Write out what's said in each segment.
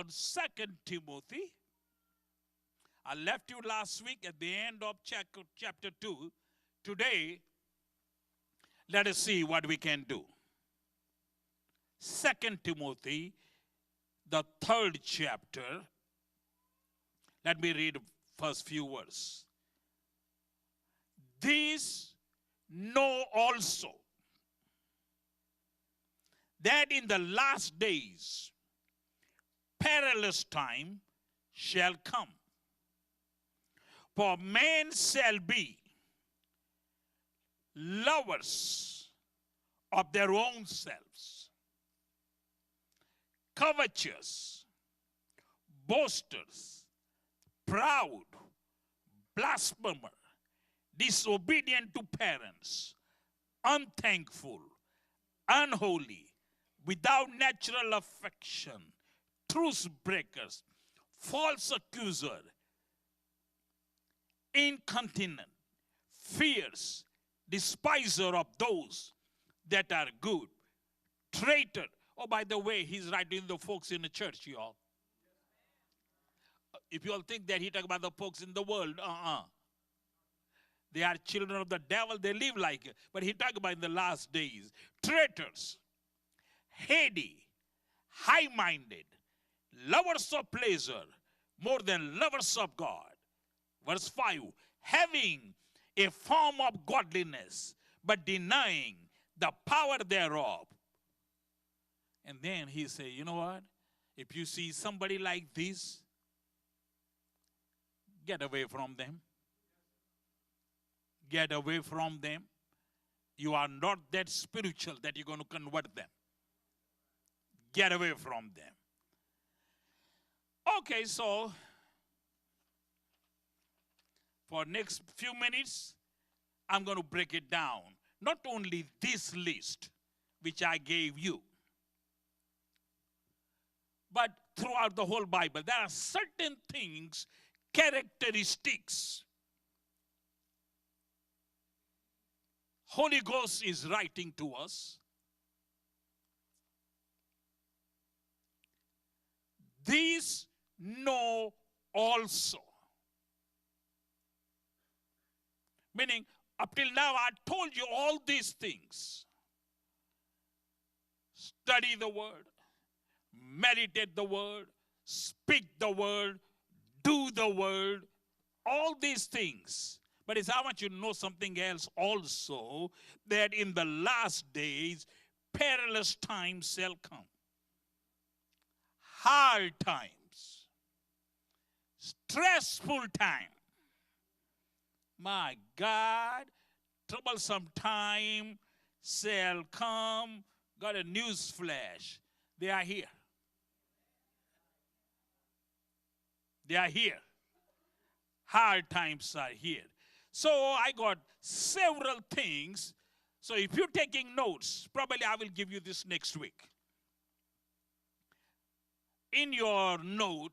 on 2 Timothy. I left you last week at the end of chapter 2. Today, let us see what we can do. 2 Timothy, the 3rd chapter. Let me read the first few words. This know also, that in the last days perilous time shall come. For men shall be lovers of their own selves, covetous, boasters, proud, blasphemer, disobedient to parents, unthankful, unholy, without natural affection, truce breakers, false accuser, incontinent, fierce, despiser of those that are good, traitor. Oh, by the way, he's writing the folks in the church, y'all. If you all think that he talk about the folks in the world, they are children of the devil, they live like it. But he talk about in the last days, traitors, heady, high-minded, lovers of pleasure, more than lovers of God. Verse 5, having a form of godliness, but denying the power thereof. And then he say, you know what? If you see somebody like this, get away from them. Get away from them. You are not that spiritual that you're going to convert them. Get away from them. Okay, so for next few minutes, I'm going to break it down. Not only this list, which I gave you, but throughout the whole Bible, there are certain things, characteristics. Holy Ghost is writing to us. These know also. Meaning, up till now, I told you all these things. Study the word, meditate the word, speak the word, do the word, all these things. But I want you to know something else also, that in the last days, perilous times shall come. Hard times. Stressful time. My God, troublesome time shall come. Got a news flash. They are here. They are here. Hard times are here. So I got several things. So if you're taking notes, probably I will give you this next week. In your note,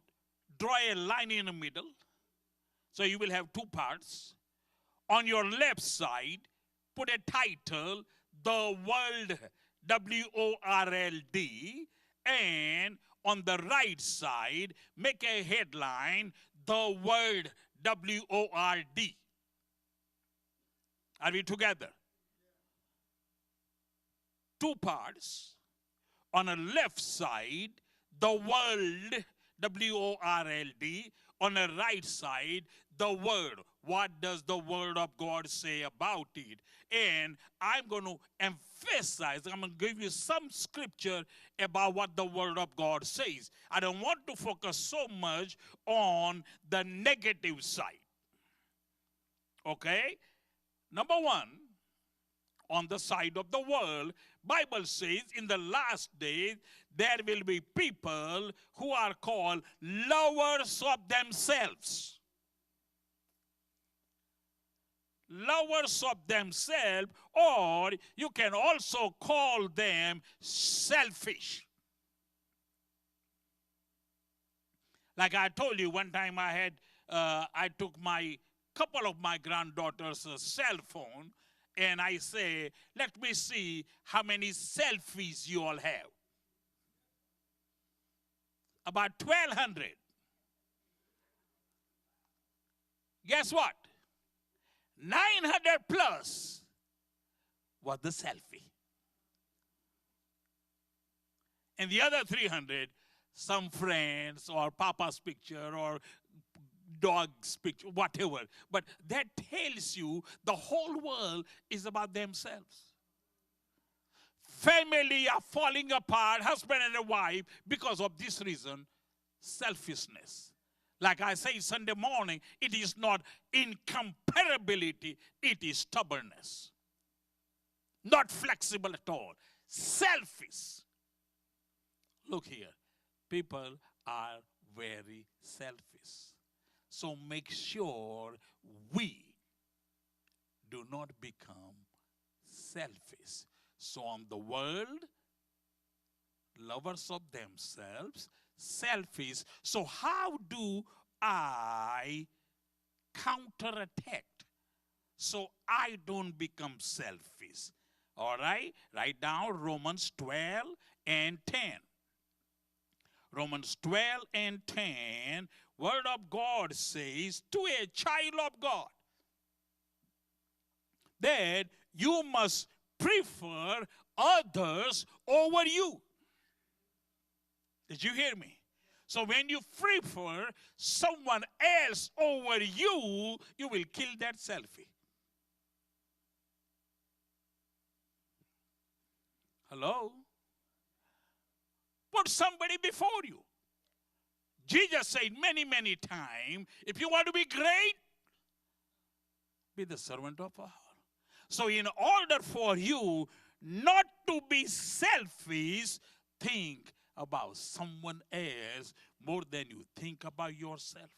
draw a line in the middle. So you will have two parts. On your left side, put a title, The World, W-O-R-L-D. And on the right side, make a headline, The Word, W-O-R-D. Are we together? Two parts. On the left side, the world, W-O-R-L-D. On the right side, the word. What does the word of God say about it? And I'm going to emphasize, I'm going to give you some scripture about what the word of God says. I don't want to focus so much on the negative side. Okay? Number one, on the side of the world, Bible says in the last days, there will be people who are called lovers of themselves. Lovers of themselves, or you can also call them selfish. Like I told you, one time I took couple of my granddaughters' cell phone, and I say, let me see how many selfies you all have. about 1,200. Guess what? 900 plus was the selfie. And the other 300, some friends or papa's picture or dog's picture, whatever. But that tells you the whole world is about themselves. Family are falling apart, husband and a wife, because of this reason, selfishness. Like I say Sunday morning, it is not incomparability, it is stubbornness. Not flexible at all. Selfish. Look here, people are very selfish. So make sure we do not become selfish. So on the world, lovers of themselves, selfish. So how do I counterattack so I don't become selfish? All right, write down Romans 12 and 10. Romans 12 and 10, Word of God says to a child of God that you must prefer others over you. Did you hear me? So when you prefer someone else over you, you will kill that selfie. Hello? Put somebody before you. Jesus said many, many times, if you want to be great, be the servant of all. So in order for you not to be selfish, think about someone else more than you think about yourself.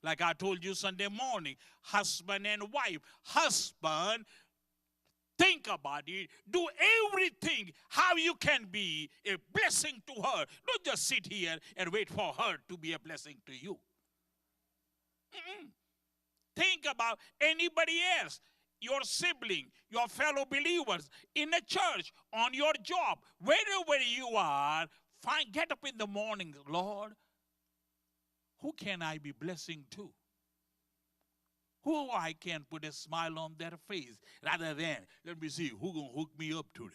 Like I told you Sunday morning, husband and wife. Husband, think about it. Do everything how you can be a blessing to her. Don't just sit here and wait for her to be a blessing to you. Think about anybody else, your sibling, your fellow believers, in a church, on your job, wherever you are. Get up in the morning, Lord, who can I be blessing to? Who I can put a smile on their face rather than, let me see, who gonna hook me up today?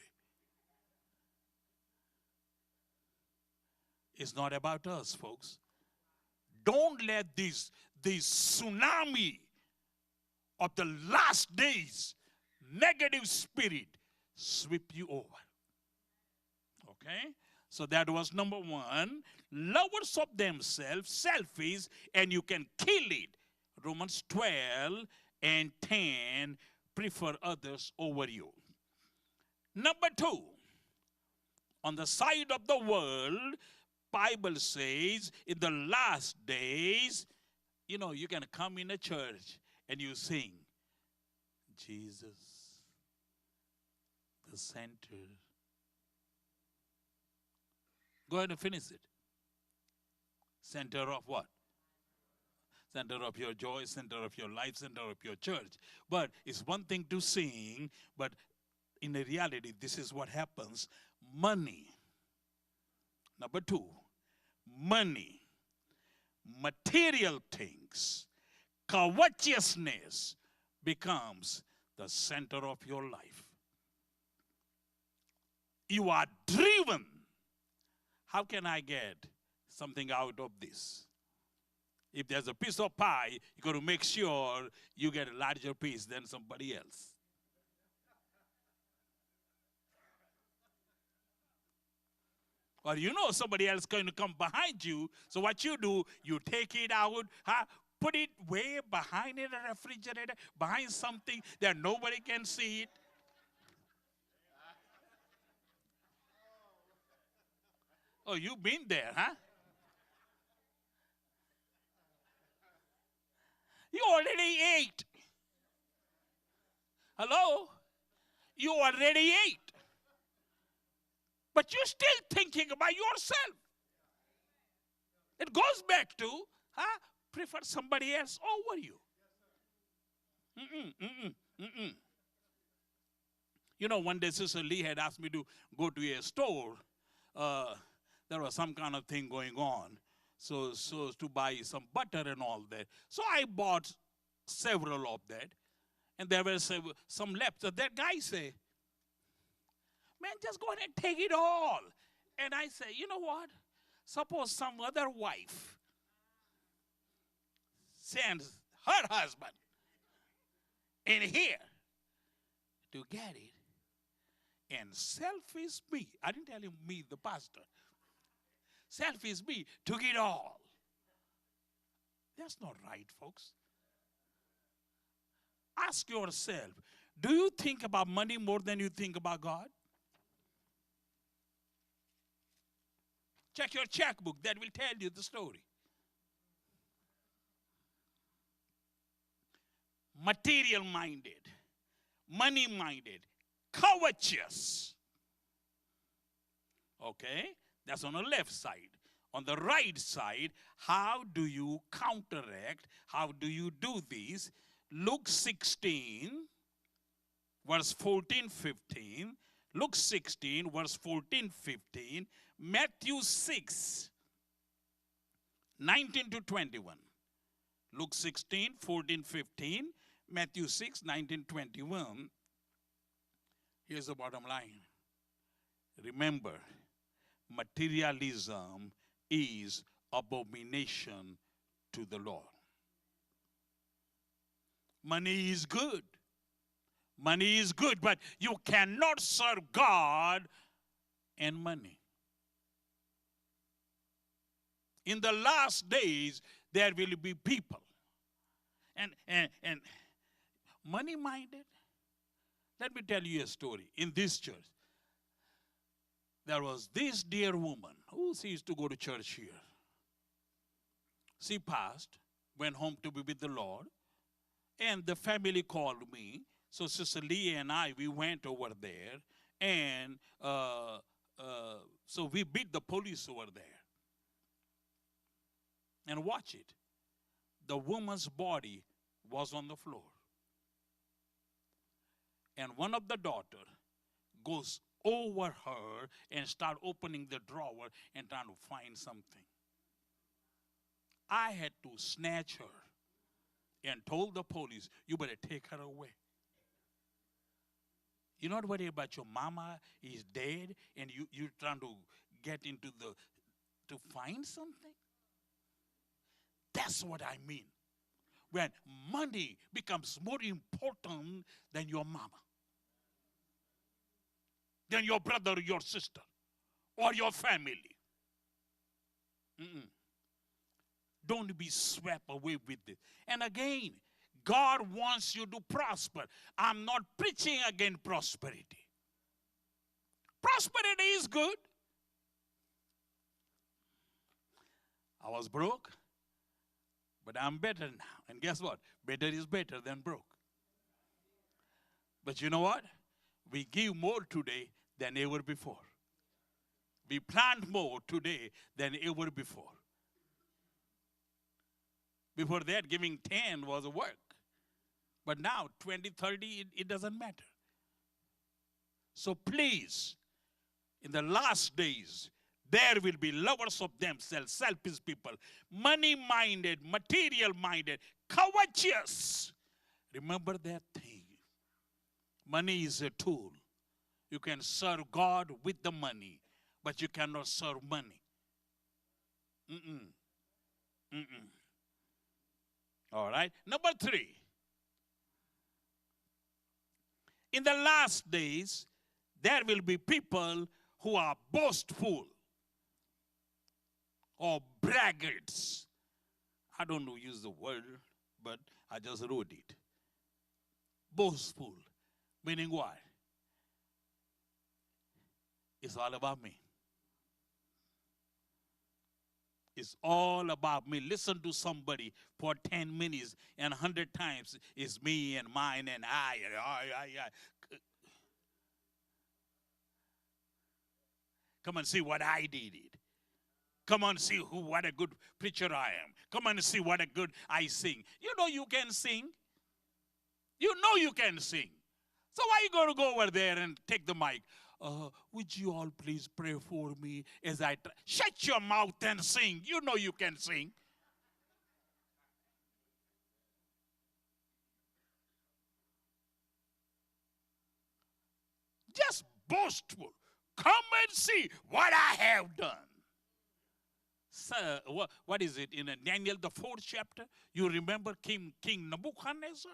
It's not about us, folks. Don't let this tsunami of the last days, negative spirit, sweep you over. Okay? So that was number one. Lovers of themselves, selfish, and you can kill it. Romans 12 and 10, prefer others over you. Number two, on the side of the world, Bible says in the last days, you can come in a church and you sing, Jesus, the center. Go ahead and finish it. Center of what? Center of your joy, center of your life, center of your church. But it's one thing to sing, but in reality, this is what happens. Money. Number two, money, material things, covetousness becomes the center of your life. You are driven. How can I get something out of this? If there's a piece of pie, you got to make sure you get a larger piece than somebody else. Or somebody else is going to come behind you. So what you do, you take it out, put it way behind in the refrigerator, behind something that nobody can see it. Oh, you've been there, huh? You already ate. Hello? You already ate. But you're still thinking about yourself. It goes back to, prefer somebody else over you. One day Sister Lee had asked me to go to a store. there was some kind of thing going on. So to buy some butter and all that. So I bought several of that. And there were some left. So that guy said, man, just go ahead and take it all. And I say, you know what? Suppose some other wife sends her husband in here to get it. And selfish me. I didn't tell him me, the pastor. Selfish me took it all. That's not right, folks. Ask yourself, do you think about money more than you think about God? Check your checkbook. That will tell you the story. Material-minded, money-minded, covetous. Okay? That's on the left side. On the right side, how do you counteract? How do you do this? Luke 16, verse 14, 15. Luke 16, verse 14, 15. Matthew 6, 19 to 21. Luke 16, 14, 15. Matthew 6, 19, 21. Here's the bottom line. Remember, materialism is abomination to the Lord. Money is good. Money is good, but you cannot serve God and money. In the last days, there will be people. And money-minded. Let me tell you a story. In this church, there was this dear woman who used to go to church here. She passed, went home to be with the Lord, and the family called me. So Sister Leah and I, we went over there, and so we beat the police over there. And watch it. The woman's body was on the floor. And one of the daughters goes over her and start opening the drawer and trying to find something. I had to snatch her and told the police, you better take her away. You're not worried about your mama is dead and you're trying to get into to find something? That's what I mean. When money becomes more important than your mama, than your brother or your sister, or your family. Don't be swept away with it. And again, God wants you to prosper. I'm not preaching against prosperity. Prosperity is good. I was broke, but I'm better now. And guess what? Better is better than broke. But you know what? We give more today than ever before. We plant more today than ever before. Before that, giving 10 was a work. But now, 20, 30, it doesn't matter. So please, in the last days, there will be lovers of themselves, selfish people, money-minded, material-minded, covetous. Remember that thing. Money is a tool. You can serve God with the money, but you cannot serve money. All right. Number 3. In the last days, there will be people who are boastful or braggarts. I don't know use the word, but I just wrote it. Boastful, meaning what? It's all about me. It's all about me. Listen to somebody for 10 minutes and 100 times it's me and mine and I. Come and see what I did. Come and see what a good preacher I am. Come and see what a good I sing. You know you can sing. You know you can sing. So why are you going to go over there and take the mic? would you all please pray for me as I try? Shut your mouth and sing. You know you can sing. Just boastful. Come and see what I have done. So, what is it in Daniel, the 4th chapter? You remember King Nebuchadnezzar?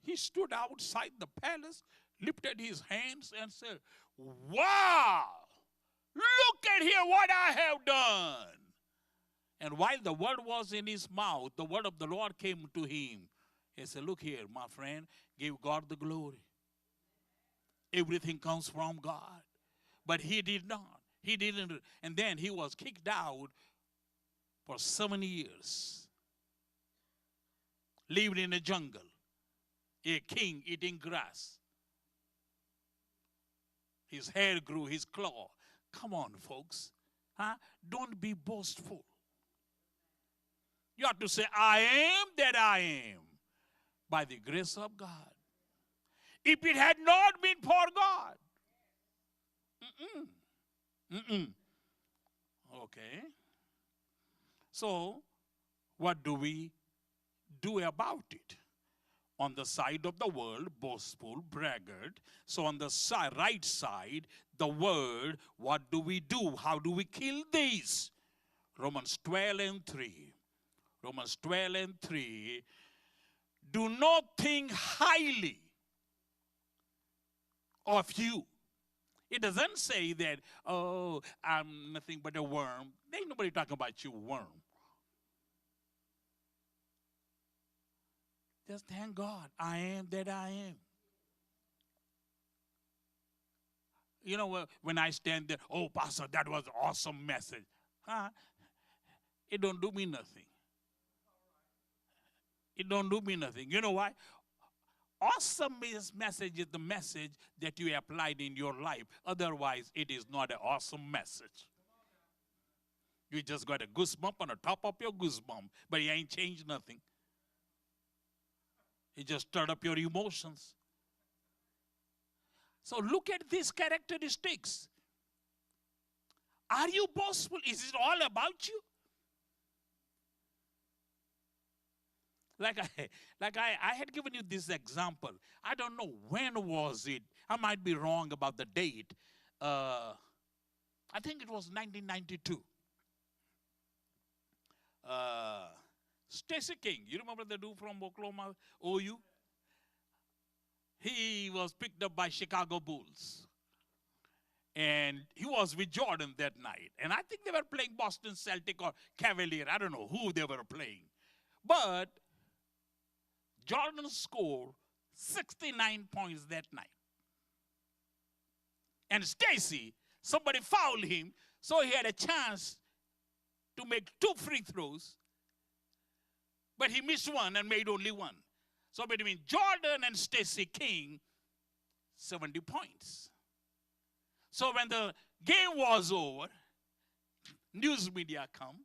He stood outside the palace, lifted his hands and said, wow, look at here what I have done. And while the word was in his mouth, the word of the Lord came to him. He said, look here, my friend, give God the glory. Everything comes from God. But he did not. He didn't. And then he was kicked out for 7 years. Lived in a jungle. A king eating grass. His hair grew, his claw. Come on, folks. Huh? Don't be boastful. You have to say, I am that I am by the grace of God. If it had not been for God. Okay. So, what do we do about it? On the side of the world, boastful, braggart. So on the right side, the word, what do we do? How do we kill these? Romans 12 and 3. Romans 12 and 3. Do not think highly of you. It doesn't say that, oh, I'm nothing but a worm. There ain't nobody talking about you, worm. Just thank God, I am that I am. You know, when I stand there, oh, Pastor, that was an awesome message. Huh? It don't do me nothing. It don't do me nothing. You know why? Awesome message is the message that you applied in your life. Otherwise, it is not an awesome message. You just got a goosebump on the top of your goosebump, but you ain't changed nothing. It just stirred up your emotions. So look at these characteristics. Are you boastful? Is it all about you? Like I had given you this example. I don't know when was it. I might be wrong about the date. I think it was 1992. Stacey King, you remember the dude from Oklahoma, OU? He was picked up by Chicago Bulls. And he was with Jordan that night. And I think they were playing Boston Celtic or Cavalier. I don't know who they were playing. But Jordan scored 69 points that night. And Stacey, somebody fouled him, so he had a chance to make 2 free throws. But he missed one and made only one. So between Jordan and Stacey King, 70 points. So when the game was over, news media come,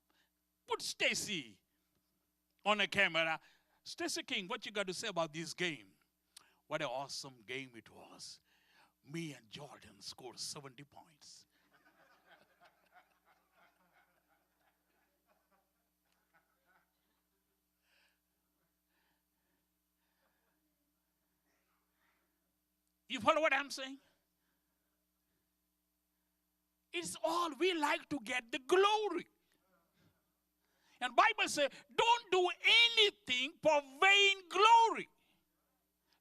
put Stacey on a camera. Stacey King, what you got to say about this game? What an awesome game it was. Me and Jordan scored 70 points. You follow what I'm saying? It's all we like to get the glory. And Bible says, don't do anything for vain glory.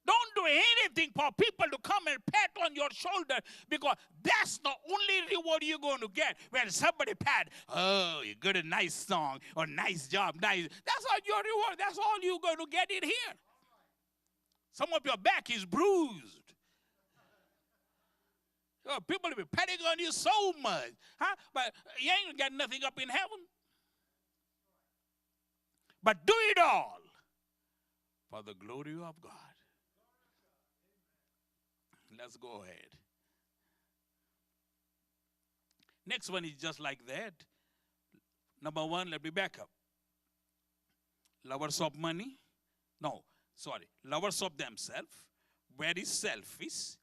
Don't do anything for people to come and pat on your shoulder, because that's the only reward you're going to get. When somebody pat, oh, you got a nice song or nice job, nice. That's all your reward. That's all you're going to get in here. Some of your back is bruised. People will be patting on you so much. Huh? But you ain't got nothing up in heaven. But do it all for the glory of God. Let's go ahead. Next one is just like that. Number 1, let me back up. Lovers of money. No, sorry. Lovers of themselves. Very selfish.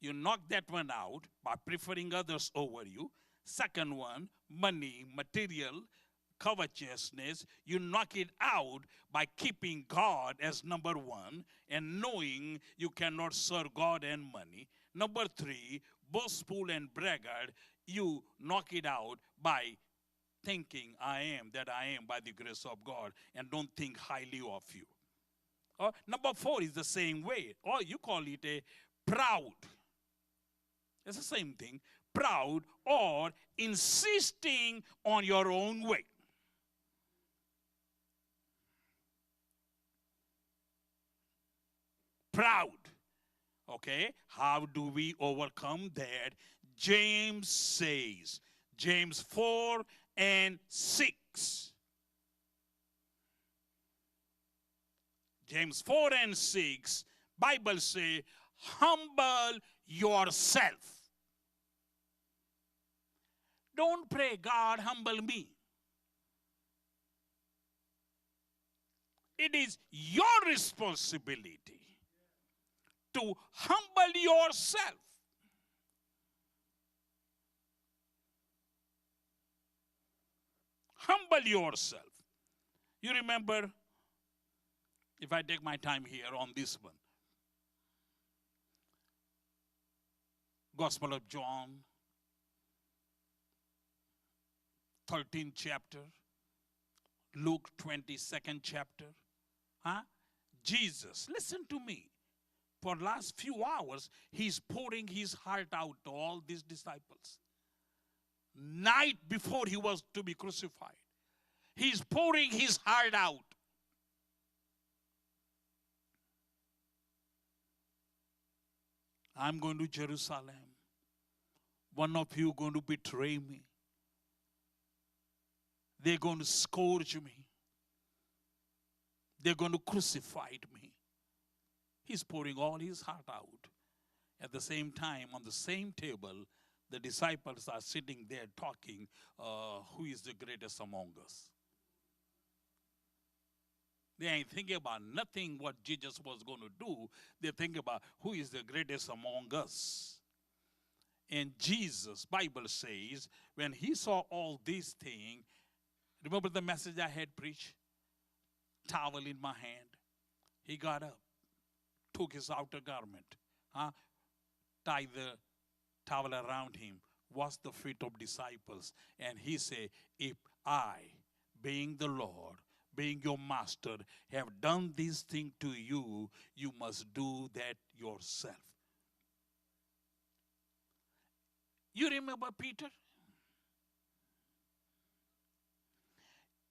You knock that one out by preferring others over you. Second one, money, material, covetousness. You knock it out by keeping God as number one and knowing you cannot serve God and money. Number three, boastful and braggart. You knock it out by thinking I am that I am by the grace of God and don't think highly of you. Or number four is the same way. Or you call it a proud. It's the same thing. Proud or insisting on your own way. Proud. Okay, how do we overcome that? James says, James 4 and 6. James 4 and 6, Bible say, humble yourself. Don't pray, God, humble me. It is your responsibility to humble yourself. Humble yourself. You remember, if I take my time here on this one, Gospel of John, 13th chapter, Luke 22nd chapter. Jesus, listen to me. For last few hours, he's pouring his heart out to all these disciples. Night before he was to be crucified, he's pouring his heart out. I'm going to Jerusalem. One of you going to betray me. They're going to scourge me. They're going to crucify me. He's pouring all his heart out. At the same time, on the same table, the disciples are sitting there talking, who is the greatest among us? They ain't thinking about nothing what Jesus was going to do. They think about who is the greatest among us. And Jesus, Bible says, when he saw all these things, remember the message I had preached? Towel in my hand. He got up, took his outer garment, tied the towel around him, washed the feet of disciples, and he said, if I, being the Lord, being your master, have done this thing to you, you must do that yourself. You remember Peter?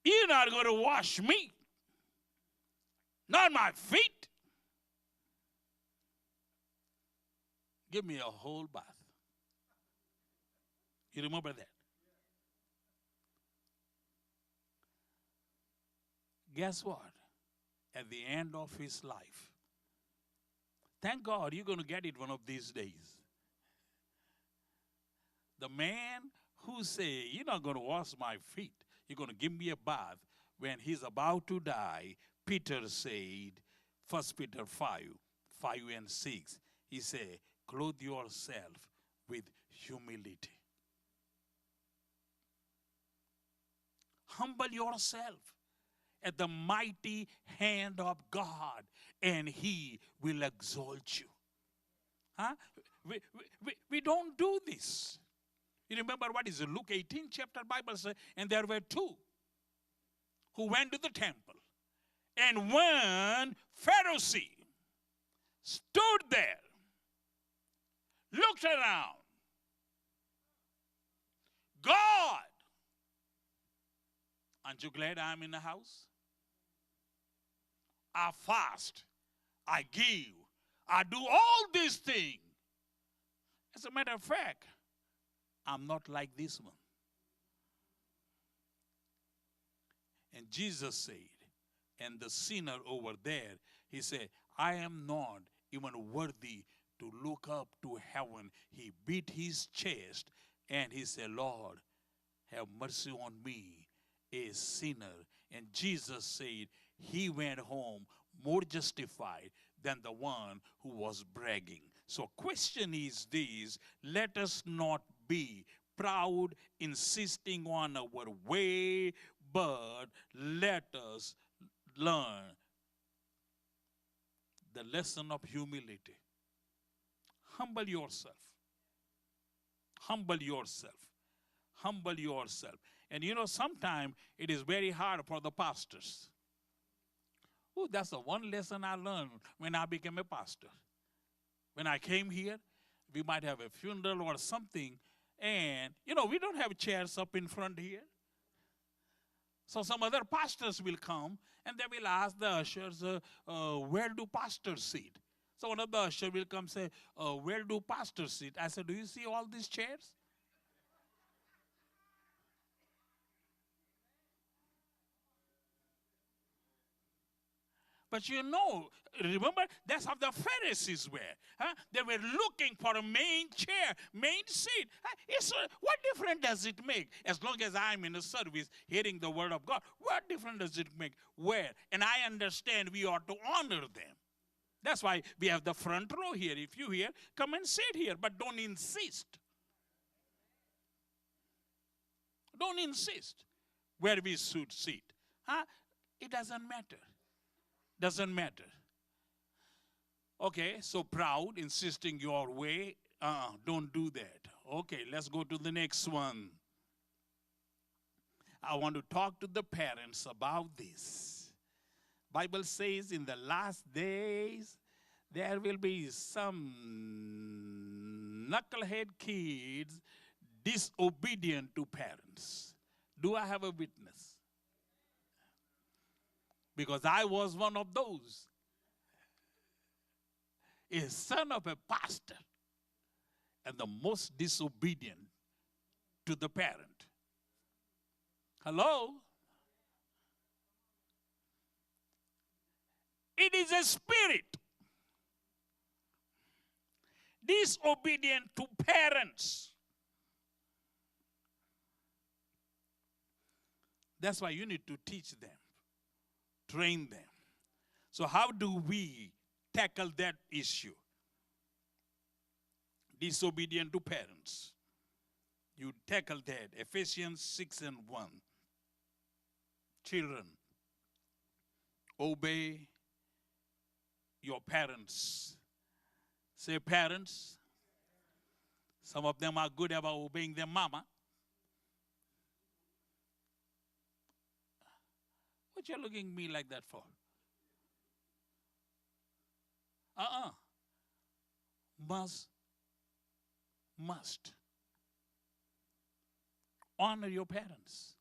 You're not going to wash me, not my feet. Give me a whole bath. You remember that? Guess what? At the end of his life, thank God you're going to get it one of these days. The man who say, you're not going to wash my feet, you're going to give me a bath. When he's about to die, Peter said, 1 Peter 5 and 6, he said, clothe yourself with humility. Humble yourself at the mighty hand of God, and he will exalt you. We don't do this. You remember what is it? Luke 18 chapter Bible says, and there were two who went to the temple. And one Pharisee stood there, looked around. God, aren't you glad I'm in the house? I fast, I give, I do all these things. As a matter of fact, I'm not like this one. And Jesus said, and the sinner over there, he said, I am not even worthy to look up to heaven. He beat his chest and he said, Lord, have mercy on me, a sinner. And Jesus said, he went home more justified than the one who was bragging. So question is this, let us not be proud, insisting on our way, but let us learn the lesson of humility. Humble yourself. Humble yourself. Humble yourself. And you know, sometimes it is very hard for the pastors. Oh, that's the one lesson I learned when I became a pastor. When I came here, we might have a funeral or something, and you know, we don't have chairs up in front here. So some other pastors will come and they will ask the ushers, where do pastors sit? So one of the ushers will come say, where do pastors sit? I said, do you see all these chairs? But you know, remember, that's how the Pharisees were. Huh? They were looking for a main chair, main seat. What difference does it make? As long as I'm in a service hearing the word of God, what difference does it make? Where? And I understand we ought to honor them. That's why we have the front row here. If you here, come and sit here, but don't insist. Don't insist where we should sit. Huh? It doesn't matter. Doesn't matter. Okay, so proud, insisting your way. Don't do that. Okay, let's go to the next one. I want to talk to the parents about this. Bible says in the last days, there will be some knucklehead kids disobedient to parents. Do I have a witness? Because I was one of those. A son of a pastor and the most disobedient to the parent. Hello? It is a spirit disobedient to parents. That's why you need to teach them, train them. So how do we tackle that issue? Disobedient to parents. You tackle that. Ephesians 6:1. Children, obey your parents. Say parents. Some of them are good about obeying their mama. What you looking at me like that for? Must. Honor your parents.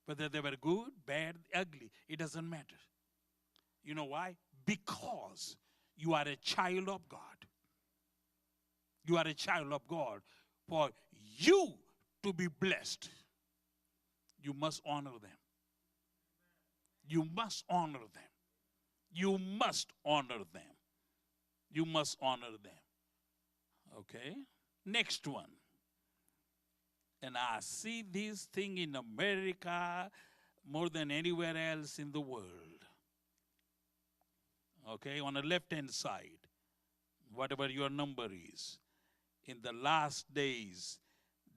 Whether they were good, bad, ugly, it doesn't matter. You know why? Because you are a child of God. You are a child of God. For you to be blessed, you must honor them. You must honor them. You must honor them. You must honor them. Okay? Next one. And I see this thing in America more than anywhere else in the world. Okay? On the left-hand side, whatever your number is, in the last days,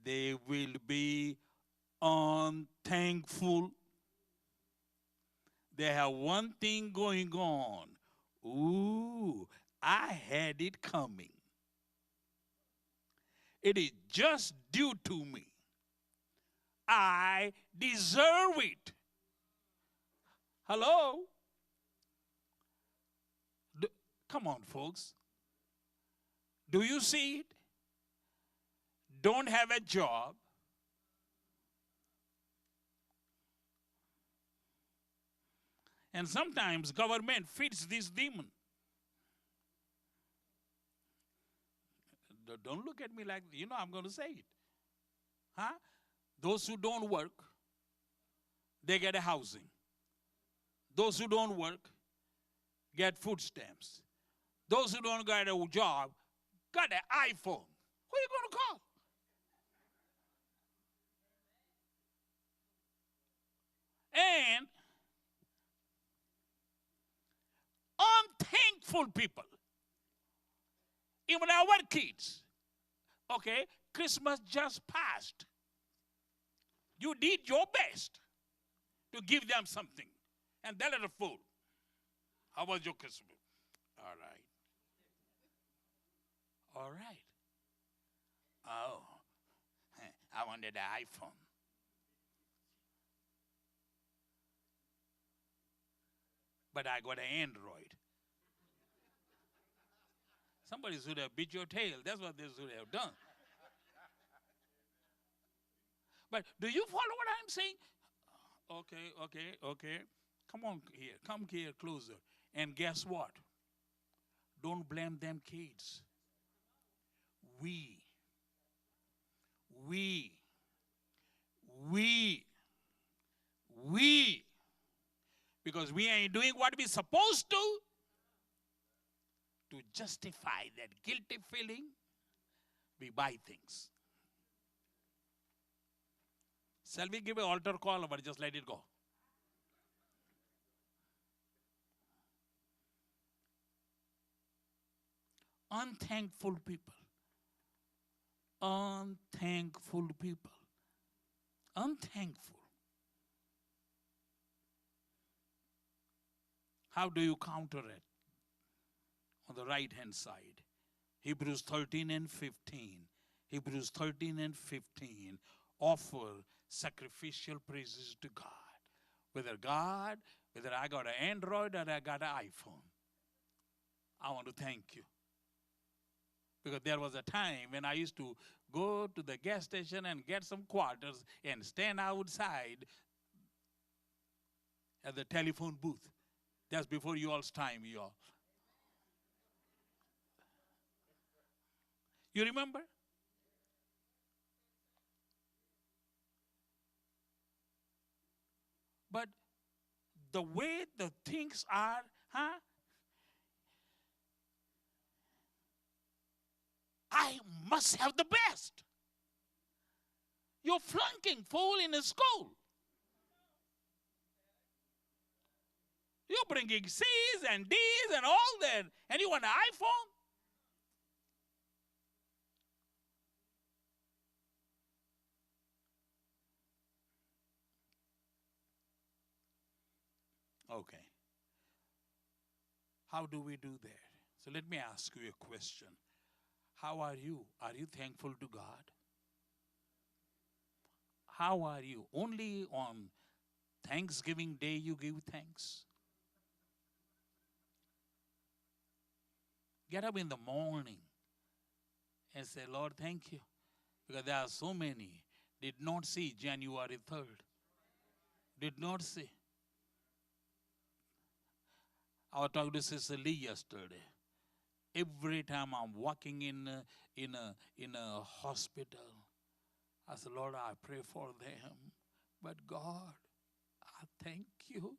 they will be unthankful. They have one thing going on. Ooh, I had it coming. It is just due to me. I deserve it. Hello? Come on, folks. Do you see it? Don't have a job. And sometimes government feeds this demon. Don't look at me like, you know I'm going to say it. Huh? Those who don't work, they get a housing. Those who don't work get food stamps. Those who don't get a job got an iPhone. Who are you going to call? And unthankful people. Even our kids. Okay, Christmas just passed. You did your best to give them something. And that little food. How was your Christmas? All right. All right. Oh, I wanted the iPhone. But I got an Android. Somebody should have beat your tail. That's what they should have done. But do you follow what I'm saying? Okay. Come on here. Come here closer. And guess what? Don't blame them kids. We, because we ain't doing what we're supposed to justify that guilty feeling, we buy things. Shall we give an altar call or just let it go? Unthankful people. Unthankful people. Unthankful. How do you counter it? On the right hand side. Hebrews 13 and 15. Hebrews 13 and 15. Offer sacrificial praises to God. Whether I got an Android or I got an iPhone. I want to thank you. Because there was a time when I used to go to the gas station and get some quarters and stand outside at the telephone booth. That's before you all's time, y'all. You remember? But the way the things are, I must have the best. You're flunking full in a school. You're bringing C's and D's and all that, and you want an iPhone? Okay. How do we do that? So let me ask you a question. How are you? Are you thankful to God? How are you? Only on Thanksgiving Day you give thanks? Get up in the morning and say, Lord, thank you. Because there are so many did not see January 3rd. Did not see. I was talking to Sister Lee yesterday. Every time I'm walking in a hospital, I said, Lord, I pray for them. But God, I thank you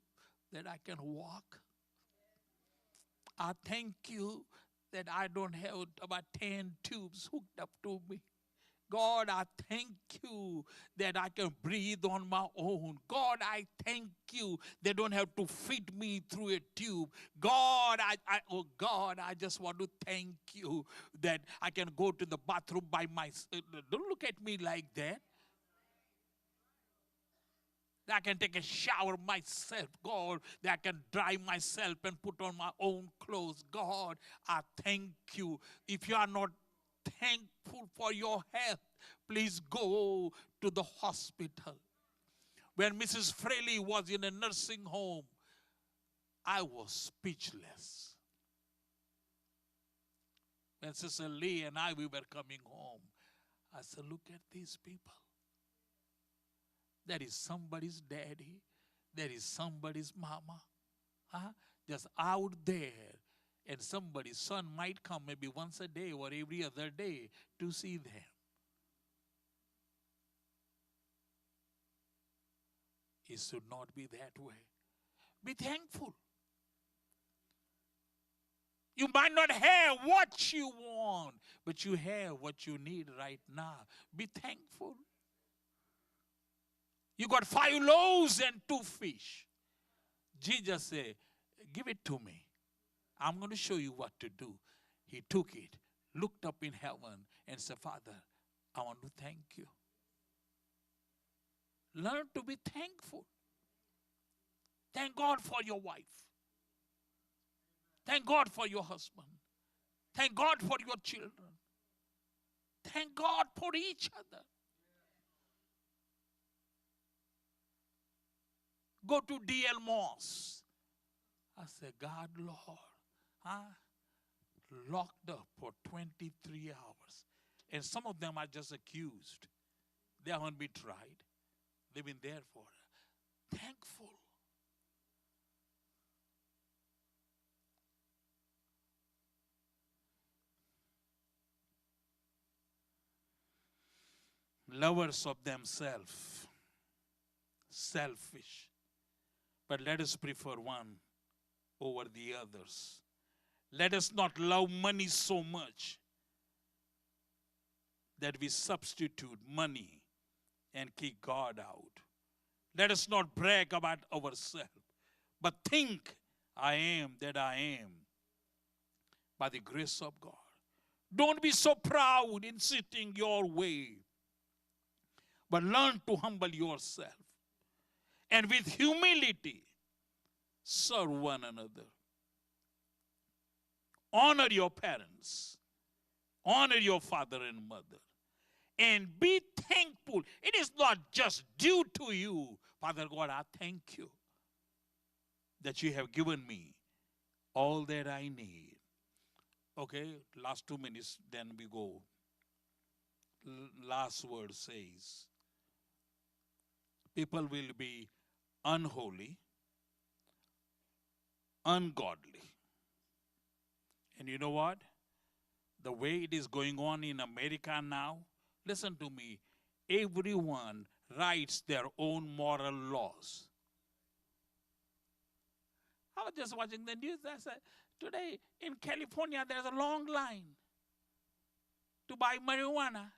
that I can walk. I thank you that I don't have about 10 tubes hooked up to me. God, I thank you that I can breathe on my own. God, I thank you they don't have to feed me through a tube. God, I just want to thank you that I can go to the bathroom by myself. Don't look at me like that. That I can take a shower myself, God, that I can dry myself and put on my own clothes. God, I thank you. If you are not thankful for your health, please go to the hospital. When Mrs. Fraley was in a nursing home, I was speechless. When Sister Lee and we were coming home, I said, look at these people. That is somebody's daddy. That is somebody's mama. Just out there. And somebody's son might come maybe once a day or every other day to see them. It should not be that way. Be thankful. You might not have what you want, but you have what you need right now. Be thankful. You got 5 loaves and 2 fish. Jesus said, give it to me. I'm going to show you what to do. He took it, looked up in heaven and said, Father, I want to thank you. Learn to be thankful. Thank God for your wife. Thank God for your husband. Thank God for your children. Thank God for each other. Go to D.L. Moss. I said, God, Lord, locked up for 23 hours. And some of them are just accused. They haven't been tried. They've been there for thankful. Lovers of themselves, selfish. But let us prefer one over the others. Let us not love money so much that we substitute money and kick God out. Let us not brag about ourselves, but think I am that I am by the grace of God. Don't be so proud in sitting your way, but learn to humble yourself. And with humility, serve one another. Honor your parents. Honor your father and mother. And be thankful. It is not just due to you. Father God, I thank you that you have given me all that I need. Okay, last 2 minutes, then we go. Last word says, people will be unholy, ungodly. And you know what? The way it is going on in America now, listen to me, everyone writes their own moral laws. I was just watching the news. I said, today in California, there's a long line to buy marijuana.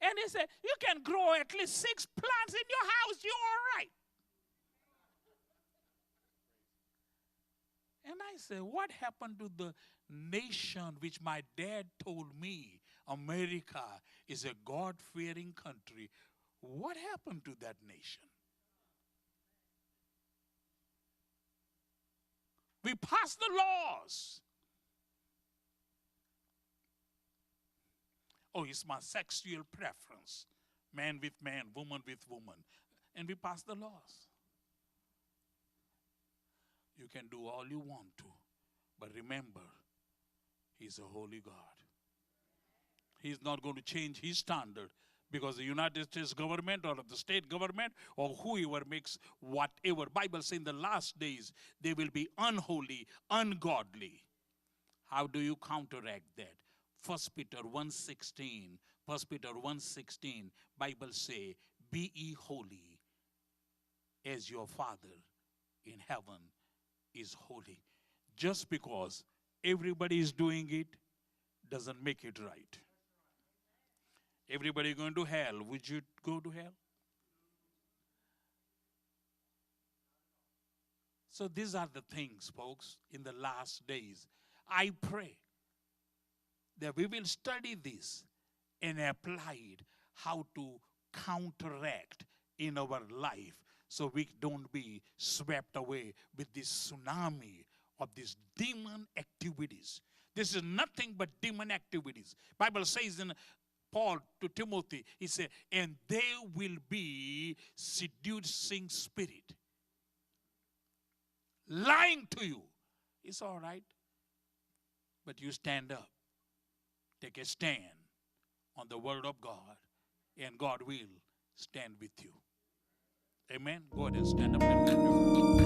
And they said, you can grow at least 6 plants in your house. You're all right. And I said, what happened to the nation which my dad told me America is a God-fearing country? What happened to that nation? We passed the laws. Oh, it's my sexual preference. Man with man, woman with woman. And we passed the laws. You can do all you want to, but remember, He's a holy God. He's not going to change His standard because the United States government or the state government or whoever makes whatever. Bible says in the last days, they will be unholy, ungodly. How do you counteract that? 1 Peter 1:16, 1 Peter 1:16, Bible say, be ye holy as your Father in heaven is holy. Just because everybody is doing it doesn't make it right. Everybody going to hell. Would you go to hell? So these are the things, folks, in the last days. I pray that we will study this and apply it, how to counteract in our life so we don't be swept away with this tsunami of these demon activities. This is nothing but demon activities. Bible says in Paul to Timothy, he said, and they will be seducing spirit. Lying to you. It's all right. But you stand up. Take a stand on the word of God, and God will stand with you. Amen. Go ahead and stand up and